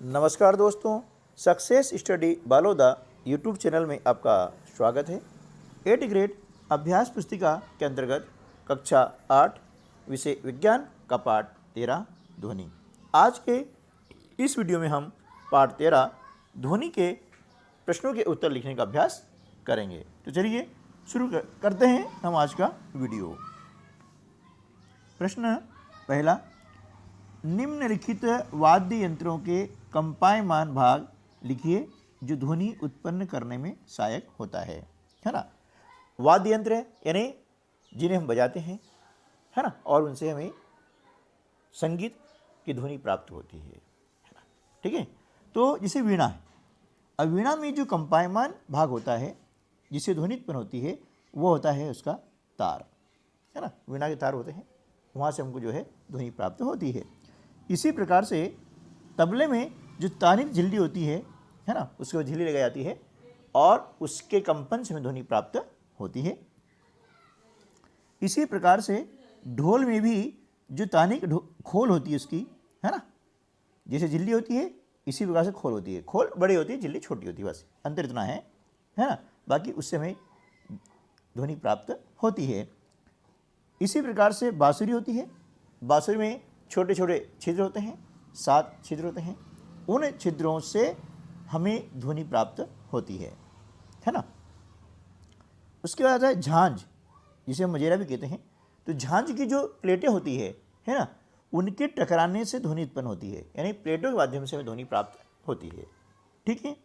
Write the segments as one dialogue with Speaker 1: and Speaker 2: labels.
Speaker 1: नमस्कार दोस्तों, success study Baloda YouTube channel में आपका स्वागत है। 8th ग्रेड अभ्यास पुस्तिका के अंतर्गत कक्षा 8 विषय विज्ञान का पाठ 13 ध्वनि। आज के इस वीडियो में हम पाठ 13 ध्वनि के प्रश्नों के उत्तर लिखने का अभ्यास करेंगे। तो चलिए शुरू करते हैं हम आज का वीडियो। प्रश्न पहला, निम्नलिखित वाद्य यंत्रों के कंपायमान भाग लिखिए जो ध्वनि उत्पन्न करने में सहायक होता है ना। वाद्य यंत्र यानी जिन्हें हम बजाते हैं, है ना, और उनसे हमें संगीत की ध्वनि प्राप्त होती है ना। ठीक है, तो जैसे वीणा है, अब वीणा में जो कंपायमान भाग होता है जिससे ध्वनि उत्पन्न होती है वो होता है उसका तार, है ना। वीणा के तार होते हैं, वहाँ से हमको जो है ध्वनि प्राप्त होती है। इसी प्रकार से तबले में जो तानित झिल्ली होती है ना, उसको झिल्ली लगाई जाती है और उसके कंपन से हमें ध्वनि प्राप्त होती है। इसी प्रकार से ढोल में भी जो तानिक खोल होती है उसकी, है ना, जैसे झिल्ली होती है इसी प्रकार से खोल होती है। खोल बड़ी होती है, झिल्ली छोटी होती है, बस अंतर इतना है ना। बाकी उससे हमें ध्वनि प्राप्त होती है। इसी प्रकार से बांसुरी होती है। बांसुरी में छोटे छोटे छिद्र होते हैं, 7 छिद्र होते हैं। उन छिद्रों से हमें ध्वनि प्राप्त होती है ना। उसके बाद है झांझ, जिसे हम मजेरा भी कहते हैं। तो झांझ की जो प्लेटें होती है ना, उनके टकराने से ध्वनि उत्पन्न होती है, यानी प्लेटों के माध्यम से हमें ध्वनि प्राप्त होती है। ठीक है।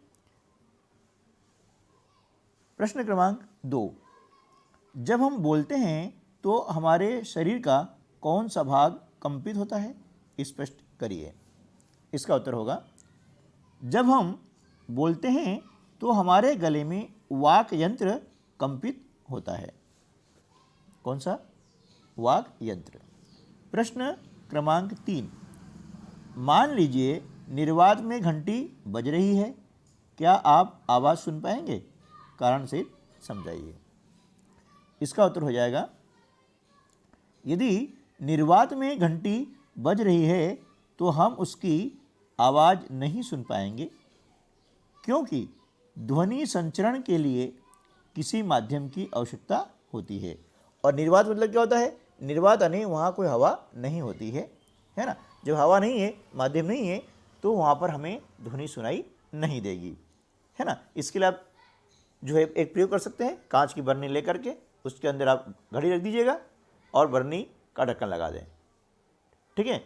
Speaker 1: प्रश्न क्रमांक 2, जब हम बोलते हैं तो हमारे शरीर का कौन सा भाग कंपित होता है, स्पष्ट करिए। इसका उत्तर होगा, जब हम बोलते हैं तो हमारे गले में वाक यंत्र कंपित होता है। कौन सा? वाक यंत्र। प्रश्न क्रमांक 3, मान लीजिए निर्वात में घंटी बज रही है, क्या आप आवाज़ सुन पाएंगे? कारण से समझाइए। इसका उत्तर हो जाएगा, यदि निर्वात में घंटी बज रही है तो हम उसकी आवाज़ नहीं सुन पाएंगे, क्योंकि ध्वनि संचरण के लिए किसी माध्यम की आवश्यकता होती है। और निर्वात मतलब क्या होता है? निर्वात यानी वहाँ कोई हवा नहीं होती है ना। जब हवा नहीं है, माध्यम नहीं है, तो वहाँ पर हमें ध्वनि सुनाई नहीं देगी, है ना। इसके लिए आप जो है एक प्रयोग कर सकते हैं, कांच की बरनी लेकर के उसके अंदर आप घड़ी रख दीजिएगा और बरनी का ढक्कन लगा दें। ठीक है,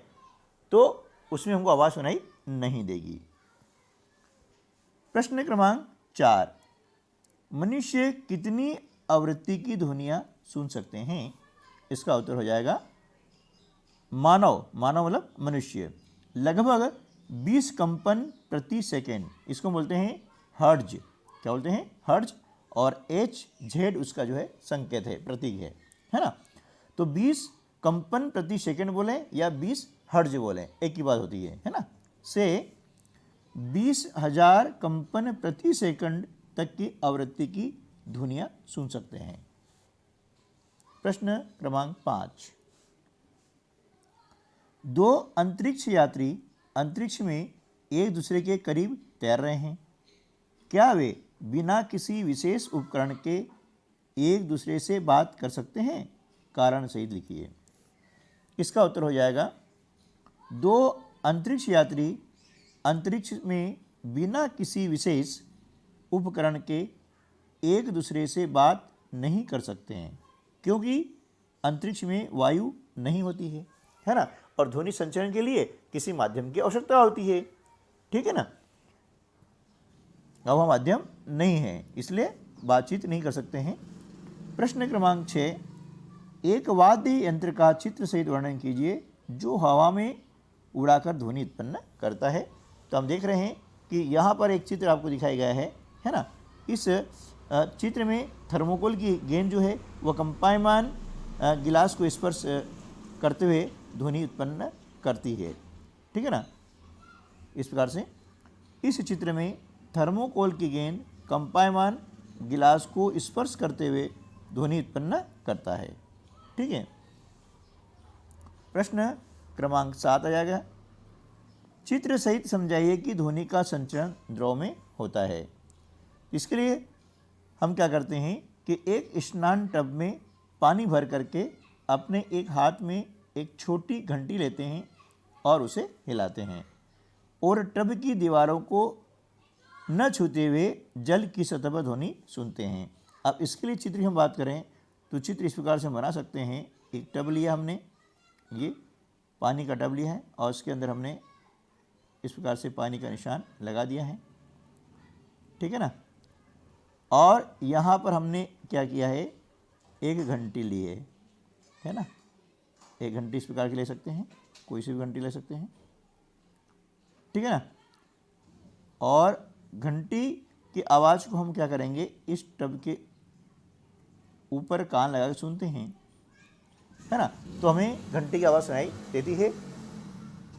Speaker 1: तो उसमें हमको आवाज़ सुनाई नहीं देगी। प्रश्न क्रमांक 4, मनुष्य कितनी आवृत्ति की ध्वनियाँ सुन सकते हैं? इसका उत्तर हो जाएगा, मानव मतलब मनुष्य लगभग 20 कंपन प्रति सेकेंड, इसको बोलते हैं हर्ट्ज। क्या बोलते हैं? हर्ट्ज। और HZ उसका जो है संकेत है, प्रतीक है ना। तो 20 कंपन प्रति सेकंड बोले या 20 हर्ट्ज बोले, एक ही बात होती है ना। से 20,000 कंपन प्रति सेकंड तक की आवृत्ति की ध्वनियाँ सुन सकते हैं। प्रश्न क्रमांक 5, 2 अंतरिक्ष यात्री अंतरिक्ष में एक दूसरे के करीब तैर रहे हैं, क्या वे बिना किसी विशेष उपकरण के एक दूसरे से बात कर सकते हैं? कारण सहित लिखिए। इसका उत्तर हो जाएगा, 2 अंतरिक्ष यात्री अंतरिक्ष में बिना किसी विशेष उपकरण के एक दूसरे से बात नहीं कर सकते हैं, क्योंकि अंतरिक्ष में वायु नहीं होती है ना, और ध्वनि संचरण के लिए किसी माध्यम की आवश्यकता होती है। ठीक है ना। अब वह माध्यम नहीं है, इसलिए बातचीत नहीं कर सकते हैं। प्रश्न क्रमांक 6, एक वाद्य यंत्र का चित्र सहित वर्णन कीजिए जो हवा में उड़ाकर ध्वनि उत्पन्न करता है। तो हम देख रहे हैं कि यहाँ पर एक चित्र आपको दिखाया गया है ना। इस चित्र में थर्मोकोल की गेंद जो है वह कंपायमान गिलास को स्पर्श करते हुए ध्वनि उत्पन्न करती है। ठीक है ना। इस प्रकार से इस चित्र में थर्मोकोल की गेंद कंपायमान गिलास को स्पर्श करते हुए ध्वनि उत्पन्न करता है। ठीक है। प्रश्न क्रमांक 7 आ जाएगा, चित्र सहित समझाइए कि ध्वनि का संचरण द्रव में होता है। इसके लिए हम क्या करते हैं कि एक स्नान टब में पानी भर करके अपने एक हाथ में एक छोटी घंटी लेते हैं और उसे हिलाते हैं और टब की दीवारों को न छूते हुए जल की सतह पर ध्वनि सुनते हैं। अब इसके लिए चित्र की हम बात करें तो चित्र इस प्रकार से बना सकते हैं। एक टब लिया हमने, ये पानी का टब लिया है और उसके अंदर हमने इस प्रकार से पानी का निशान लगा दिया है, ठीक है ना। और यहाँ पर हमने क्या किया है, एक घंटी ली है ना। एक घंटी इस प्रकार की ले सकते हैं, कोई सी भी घंटी ले सकते हैं, ठीक है ना। और घंटी की आवाज़ को हम क्या करेंगे, इस टब के ऊपर कान लगा के सुनते हैं, है ना। तो हमें घंटी की आवाज़ सुनाई देती है।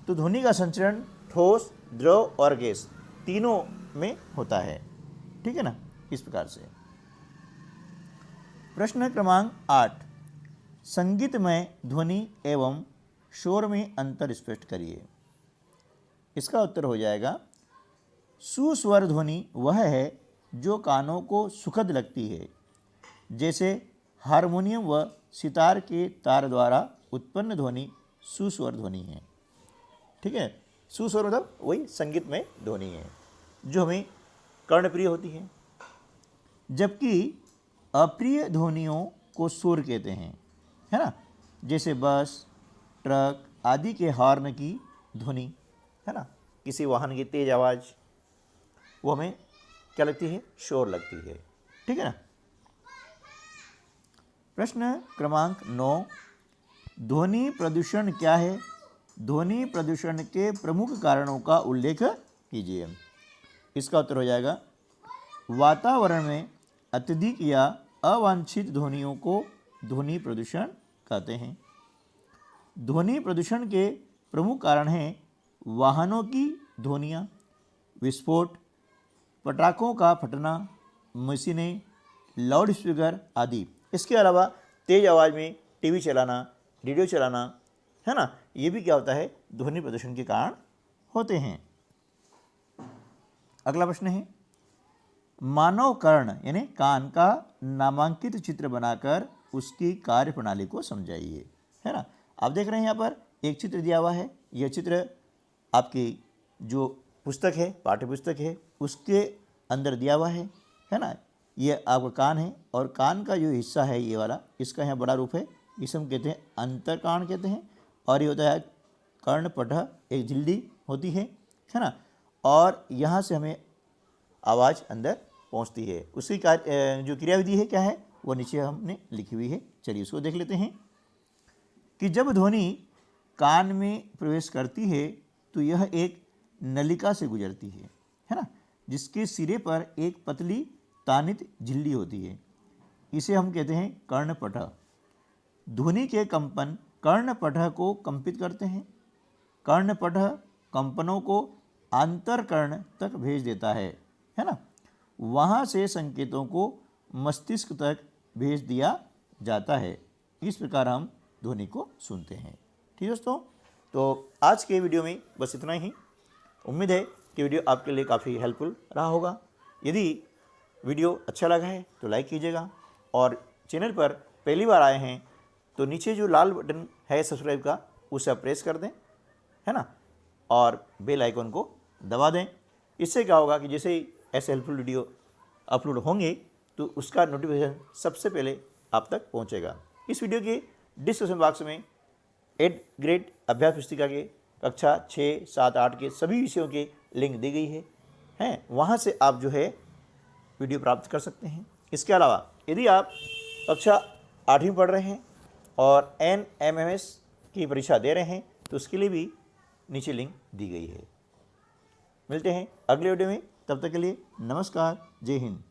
Speaker 1: तो ध्वनि का संचरण ठोस, द्रव और गैस तीनों में होता है, ठीक है ना। इस प्रकार से प्रश्न क्रमांक 8, संगीतमय ध्वनि एवं शोर में अंतर स्पष्ट करिए। इसका उत्तर हो जाएगा, सुस्वर ध्वनि वह है जो कानों को सुखद लगती है, जैसे हारमोनियम व सितार के तार द्वारा उत्पन्न ध्वनि सुस्वर ध्वनि है, ठीक है। सुस्वर मतलब वही संगीतमय ध्वनि है जो हमें कर्णप्रिय होती है, जबकि अप्रिय ध्वनियों को शोर कहते हैं, है ना। जैसे बस, ट्रक आदि के हॉर्न की ध्वनि, है ना, किसी वाहन की तेज आवाज़, वो हमें क्या लगती है, शोर लगती है, ठीक है ना। प्रश्न क्रमांक 9, ध्वनि प्रदूषण क्या है? ध्वनि प्रदूषण के प्रमुख कारणों का उल्लेख कीजिए। इसका उत्तर हो जाएगा, वातावरण में अत्यधिक या अवांछित ध्वनियों को ध्वनि प्रदूषण कहते हैं। ध्वनि प्रदूषण के प्रमुख कारण हैं वाहनों की ध्वनियाँ, विस्फोट, पटाखों का फटना, मशीनें, लाउड स्पीकर आदि। इसके अलावा तेज आवाज़ में टीवी चलाना, रेडियो चलाना, है ना, ये भी क्या होता है, ध्वनि प्रदूषण के कारण होते हैं। अगला प्रश्न है, मानव कर्ण यानी कान का नामांकित चित्र बनाकर उसकी कार्य प्रणाली को समझाइए, है ना। आप देख रहे हैं यहाँ पर एक चित्र दिया हुआ है। यह चित्र आपकी जो पुस्तक है, पाठ्य पुस्तक है, उसके अंदर दिया हुआ है ना। ये आपका कान है और कान का जो हिस्सा है ये वाला, इसका यहाँ बड़ा रूप है, इसे हम कहते हैं अंतरकान कहते हैं। और ये होता है कर्णपटह, एक झिल्ली होती है ना। और यहाँ से हमें आवाज़ अंदर पहुँचती है। उसकी जो क्रियाविधि है क्या है, वो नीचे हमने लिखी हुई है। चलिए उसको देख लेते हैं कि जब ध्वनि कान में प्रवेश करती है तो यह एक नलिका से गुजरती है ना, जिसके सिरे पर एक पतली तानित झिल्ली होती है। इसे हम कहते हैं कर्णपटह। ध्वनि के कंपन कर्णपटह को कंपित करते हैं। कर्णपटह कंपनों को आंतरकर्ण तक भेज देता है ना। वहाँ से संकेतों को मस्तिष्क तक भेज दिया जाता है। इस प्रकार हम ध्वनि को सुनते हैं। ठीक दोस्तों, तो आज के वीडियो में बस इतना ही। उम्मीद है कि वीडियो आपके लिए काफ़ी हेल्पफुल रहा होगा। यदि वीडियो अच्छा लगा है तो लाइक कीजिएगा, और चैनल पर पहली बार आए हैं तो नीचे जो लाल बटन है सब्सक्राइब का, उसे आप प्रेस कर दें, है ना, और बेल आइकन को दबा दें। इससे क्या होगा कि जैसे ही ऐसे हेल्पफुल वीडियो अपलोड होंगे तो उसका नोटिफिकेशन सबसे पहले आप तक पहुंचेगा। इस वीडियो के डिस्क्रिप्शन बॉक्स में 8th ग्रेड अभ्यास पुस्तिका के कक्षा 6, 7, 8 के सभी विषयों के लिंक दी गई है, वहाँ से आप जो है वीडियो प्राप्त कर सकते हैं। इसके अलावा यदि आप कक्षा 8वीं पढ़ रहे हैं और NMMS की परीक्षा दे रहे हैं तो उसके लिए भी नीचे लिंक दी गई है। मिलते हैं अगले वीडियो में, तब तक के लिए नमस्कार, जय हिंद।